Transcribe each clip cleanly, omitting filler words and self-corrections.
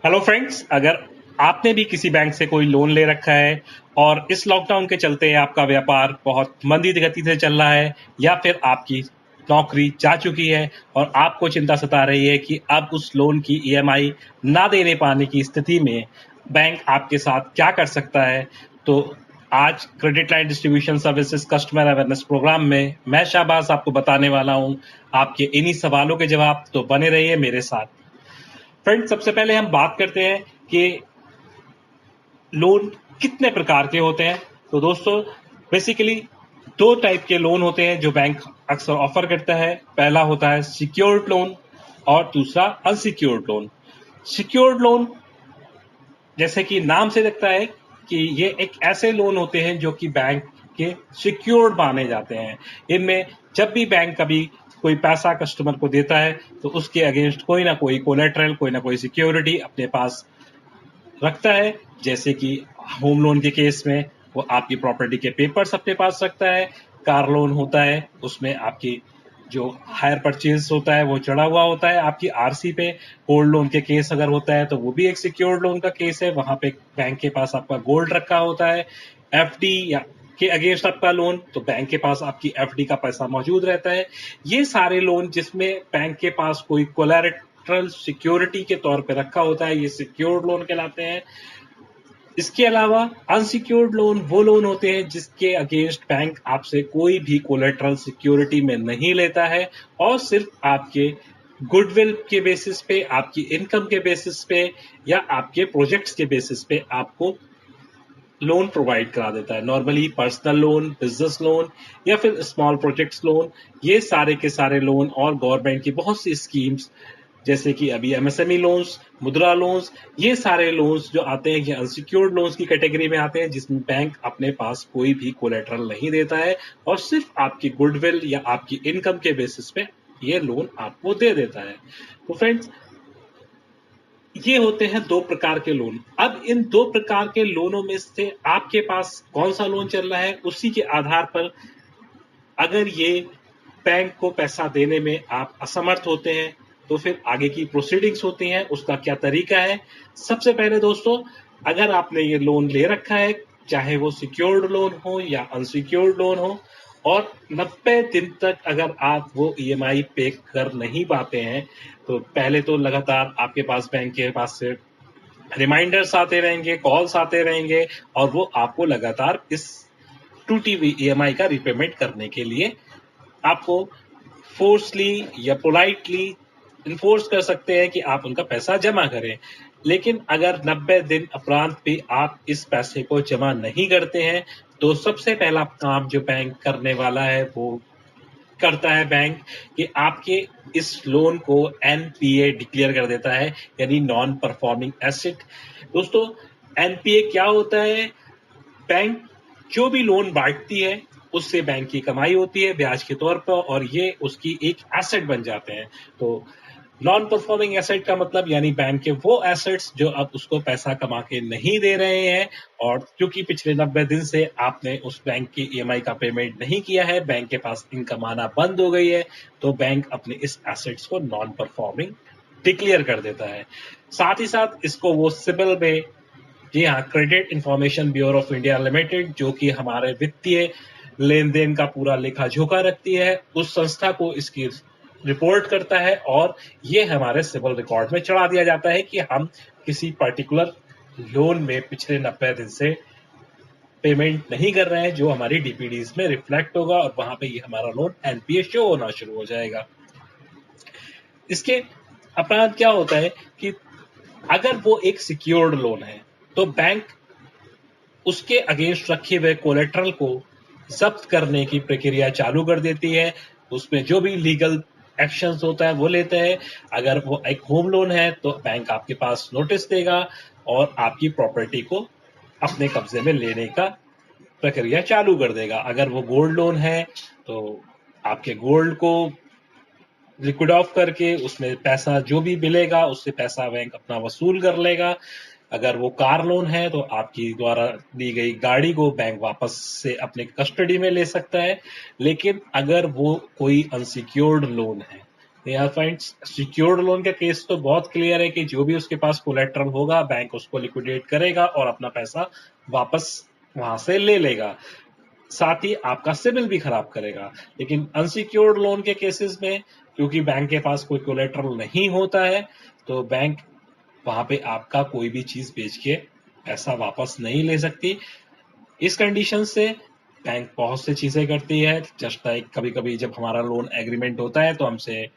Hello friends, अगर आपने भी किसी बैंक से कोई लोन ले रखा है और इस लॉकडाउन के चलते आपका व्यापार बहुत मंदी गति से चल रहा है या फिर आपकी नौकरी जा चुकी है और आपको चिंता सता रही है कि अब उस लोन की ईएमआई ना देने पाने की स्थिति में बैंक आपके साथ क्या कर सकता है, तो आज credit line distribution services customer awareness program में मैं शाहबाज आपको बताने वाला हूं आपके इन्हीं सवालों के जवाब। तो बने रहिए मेरे साथ। फ्रेंड्स, सबसे पहले हम बात करते हैं कि लोन कितने प्रकार के होते हैं। तो दोस्तों, बेसिकली दो टाइप के लोन होते हैं जो बैंक अक्सर ऑफर करता है। पहला होता है सिक्योर्ड लोन और दूसरा अनसिक्योर्ड लोन। सिक्योर्ड लोन, जैसे कि नाम से लगता है कि ये एक ऐसे लोन होते हैं जो कि बैंक के सिक्योर्ड माने जाते हैं। इनमें जब भी बैंक कभी कोई पैसा कस्टमर को देता है तो उसके अगेंस्ट कोई ना कोई कोलेटरल, कोई ना कोई सिक्योरिटी अपने पास रखता है। जैसे कि होम लोन के केस में वो आपकी प्रॉपर्टी के पेपर्स अपने पास रखता है। कार लोन होता है, उसमें आपकी जो हायर परचेज होता है वो चढ़ा हुआ होता है आपकी आरसी पे। गोल्ड लोन के केस अगर होता है तो वो भी एक सिक्योर्ड लोन का केस है, वहां पे बैंक के पास आपका गोल्ड रखा होता है। एफडी या के अगेंस्ट आपका लोन, तो बैंक के पास आपकी एफडी का पैसा मौजूद रहता है। ये सारे लोन जिसमें बैंक के पास कोई कोलैटरल सिक्योरिटी के तौर पे रखा होता है, ये सिक्योर्ड लोन कहलाते हैं। इसके अलावा अनसिक्योर्ड लोन वो लोन होते हैं जिसके अगेंस्ट बैंक आपसे कोई भी कोलेटरल सिक्योरिटी में नहीं लेता है और सिर्फ आपके गुडविल के बेसिस पे, आपकी इनकम के बेसिस पे या आपके प्रोजेक्ट्स के बेसिस पे आपको लोन प्रोवाइड करा देता है। Normally personal loan, business loan या फिर स्मॉल प्रोजेक्ट्स लोन, ये सारे के सारे लोन और गवर्नमेंट की बहुत सी स्कीम्स जैसे कि अभी एमएसएमई लोन्स, मुद्रा लोन्स, ये सारे लोन्स जो आते हैं ये अनसिक्योर्ड लोन्स की कैटेगरी में आते हैं, जिसमें बैंक अपने पास कोई भी कोलेटरल नहीं देता है और सिर्फ आपकी गुडविल या आपकी इनकम के बेसिस पे ये लोन आपको दे देता है। तो फ्रेंड्स, ये होते हैं दो प्रकार के लोन। अब इन दो प्रकार के लोनों में से आपके पास कौन सा लोन चल रहा है, उसी के आधार पर अगर ये बैंक को पैसा देने में आप असमर्थ होते हैं तो फिर आगे की प्रोसीडिंग्स होती हैं, उसका क्या तरीका है। सबसे पहले दोस्तों, अगर आपने ये लोन ले रखा है, चाहे वो सिक्योर्ड लोन हो या अनसिक्योर्ड लोन हो, और 90 दिन तक अगर आप वो ईएमआई पे कर नहीं पाते हैं, तो पहले तो लगातार आपके पास बैंक के पास से रिमाइंडर्स आते रहेंगे, कॉल्स आते रहेंगे और वो आपको लगातार इस टूटी हुई ईएमआई का रिपेमेंट करने के लिए आपको फोर्सली या पोलाइटली इन्फोर्स कर सकते हैं कि आप उनका पैसा जमा करें। लेकिन अगर 90 दिन उपरांत भी आप इस पैसे को जमा नहीं करते हैं, तो सबसे पहला काम जो बैंक करने वाला है वो करता है बैंक कि आपके इस लोन को एनपीए डिक्लेयर कर देता है, यानी नॉन परफॉर्मिंग एसेट। दोस्तों, एनपीए क्या होता है? बैंक जो भी लोन बांटती है उससे बैंक की कमाई होती है ब्याज के तौर पर और ये उसकी एक एसेट बन जाते हैं। तो नॉन परफॉर्मिंग एसेट का मतलब यानी बैंक के वो एसेट्स जो अब उसको पैसा कमा के नहीं दे रहे हैं, और क्योंकि पिछले 90 दिन से आपने उस बैंक की ईएमआई का पेमेंट नहीं किया है, बैंक के पास इनकम आना बंद हो गई है, तो बैंक अपने इस एसेट्स को नॉन परफॉर्मिंग डिक्लेयर कर देता है। साथ ही साथ इसको वो सिबिल में, जी हाँ, credit information bureau of India limited, जो कि हमारे वित्तीय लेन देन का पूरा लेखा जोखा रखती है, उस संस्था को इसकी रिपोर्ट करता है और ये हमारे सिविल रिकॉर्ड में चढ़ा दिया जाता है कि हम किसी पर्टिकुलर लोन में पिछले 90 दिन से पेमेंट नहीं कर रहे हैं, जो हमारी डीपीडीज में रिफ्लेक्ट होगा और वहां पे ये हमारा लोन एनपीए शो होना शुरू हो जाएगा। इसके अपराध क्या होता है कि अगर वो एक सिक्योर्ड लोन है तो बैंक उसके अगेंस्ट रखे हुए कोलेट्रल को जब्त करने की प्रक्रिया चालू कर देती है। उसमें जो भी लीगल एक्शंस होता है वो लेते हैं। अगर वो एक होम लोन है तो बैंक आपके पास नोटिस देगा और आपकी प्रॉपर्टी को अपने कब्जे में लेने का प्रक्रिया चालू कर देगा। अगर वो गोल्ड लोन है तो आपके गोल्ड को लिक्विड ऑफ करके उसमें पैसा जो भी मिलेगा उससे पैसा बैंक अपना वसूल कर लेगा। अगर वो कार लोन है तो आपकी द्वारा दी गई गाड़ी को बैंक वापस से अपने कस्टडी में ले सकता है। लेकिन अगर वो कोई अनसिक्योर्ड लोन है यार फ्रेंड्स, सिक्योर्ड लोन का केस तो बहुत क्लियर है कि जो भी उसके पास कोलेट्रल होगा बैंक उसको लिक्विडेट करेगा और अपना पैसा वापस वहां से ले लेगा, साथ ही आपका सिबिल भी खराब करेगा। लेकिन अनसिक्योर्ड लोन के केसेस में, क्योंकि बैंक के पास कोई कोलेट्रल नहीं होता है, तो बैंक वहां पे आपका कोई भी चीज बेच के पैसा वापस नहीं ले सकती। इस कंडीशन से बैंक बहुत सी चीजें करती है, जस्ट लाइक कभी कभी जब हमारा लोन एग्रीमेंट होता है तो हमसे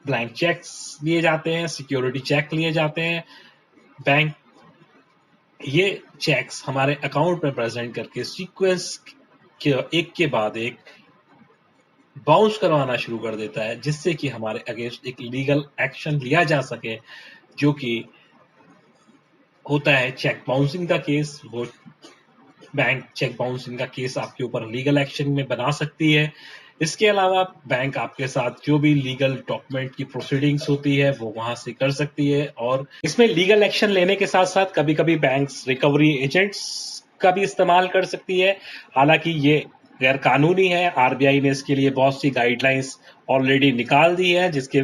ब्लैंक चेक्स लिए जाते हैं, सिक्योरिटी चेक लिए जाते हैं। बैंक ये चेक्स हमारे अकाउंट में प्रेजेंट करके सीक्वेंस के एक के बाद एक बाउंस करवाना शुरू कर देता है, जिससे कि हमारे अगेंस्ट एक लीगल एक्शन लिया जा सके, जो कि होता है चेक बाउंसिंग का केस। वो बैंक चेक बाउंसिंग का केस आपके ऊपर लीगल एक्शन में बना सकती है। इसके अलावा बैंक आपके साथ जो भी लीगल डॉक्यूमेंट की प्रोसीडिंग्स होती है वो वहां से कर सकती है, और इसमें लीगल एक्शन लेने के साथ साथ कभी कभी बैंक्स रिकवरी एजेंट्स का भी इस्तेमाल कर सकती है। हालांकि ये गैर कानूनी है, आरबीआई ने इसके लिए बहुत सी गाइडलाइंस ऑलरेडी निकाल दी है, जिसके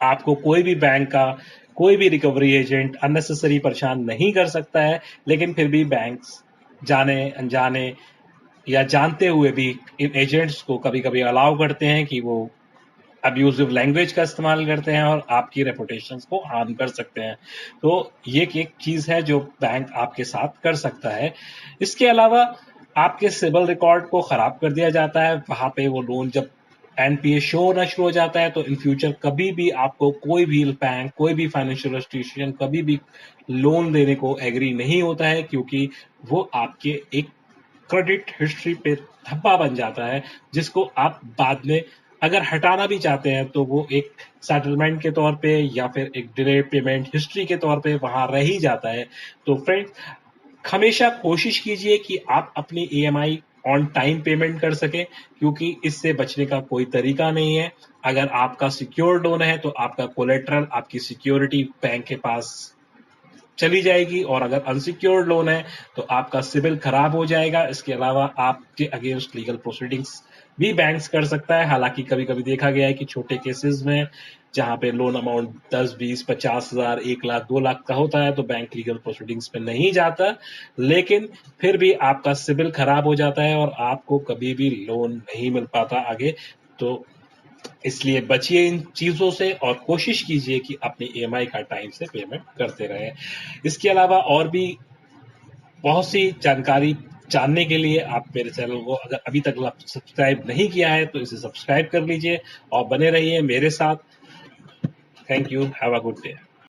आपको कोई भी बैंक का कोई भी रिकवरी एजेंट अननेसेसरी परेशान नहीं कर सकता है। लेकिन फिर भी बैंक्स जाने अनजाने या जानते हुए भी इन एजेंट्स को कभी कभी अलाउ करते हैं कि वो अब्यूजिव लैंग्वेज का इस्तेमाल करते हैं और आपकी रेपुटेशन को हार्म कर सकते हैं। तो ये एक चीज है जो बैंक आपके साथ कर सकता है। इसके अलावा आपके सिबिल रिकॉर्ड को खराब कर दिया जाता है। वहां पे वो लोन जब एनपीए शो होना शुरू हो जाता है तो इन फ्यूचर कभी भी आपको कोई भी बैंक, कोई भी फाइनेंशियल इंस्टीट्यूशन कभी भी लोन देने को एग्री नहीं होता है, क्योंकि वो आपके एक क्रेडिट हिस्ट्री पे धब्बा बन जाता है, जिसको आप बाद में अगर हटाना भी चाहते हैं तो वो एक सेटलमेंट के तौर पे या फिर एक डिले पेमेंट हिस्ट्री के तौर पे वहां रह ही जाता है। तो फ्रेंड्स, हमेशा कोशिश कीजिए कि आप अपनी ईएमआई ऑन टाइम पेमेंट कर सकें, क्योंकि इससे बचने का कोई तरीका नहीं है। अगर आपका सिक्योर्ड लोन है तो आपका कोलेट्रल, आपकी सिक्योरिटी बैंक के पास चली जाएगी, और अगर अनसिक्योर्ड लोन है तो आपका सिबिल खराब हो जाएगा। इसके अलावा आपके अगेंस्ट लीगल प्रोसीडिंग्स भी बैंक्स कर सकता है। हालांकि कभी कभी देखा गया है कि छोटे केसेस में जहां पे लोन अमाउंट 10, 20, 50,000, 1 लाख, 2 लाख का होता है तो बैंक लीगल प्रोसीडिंग्स पे नहीं जाता। लेकिन फिर भी आपका सिबिल खराब हो जाता है और आपको कभी भी लोन नहीं मिल पाता आगे। तो इसलिए बचिए इन चीजों से और कोशिश कीजिए कि अपनी ईएमआई का टाइम से पेमेंट करते रहें। इसके अलावा और भी बहुत सी जानकारी जानने के लिए आप मेरे चैनल को अगर अभी तक सब्सक्राइब नहीं किया है तो इसे सब्सक्राइब कर लीजिए और बने रहिए मेरे साथ। Thank you, have a good day.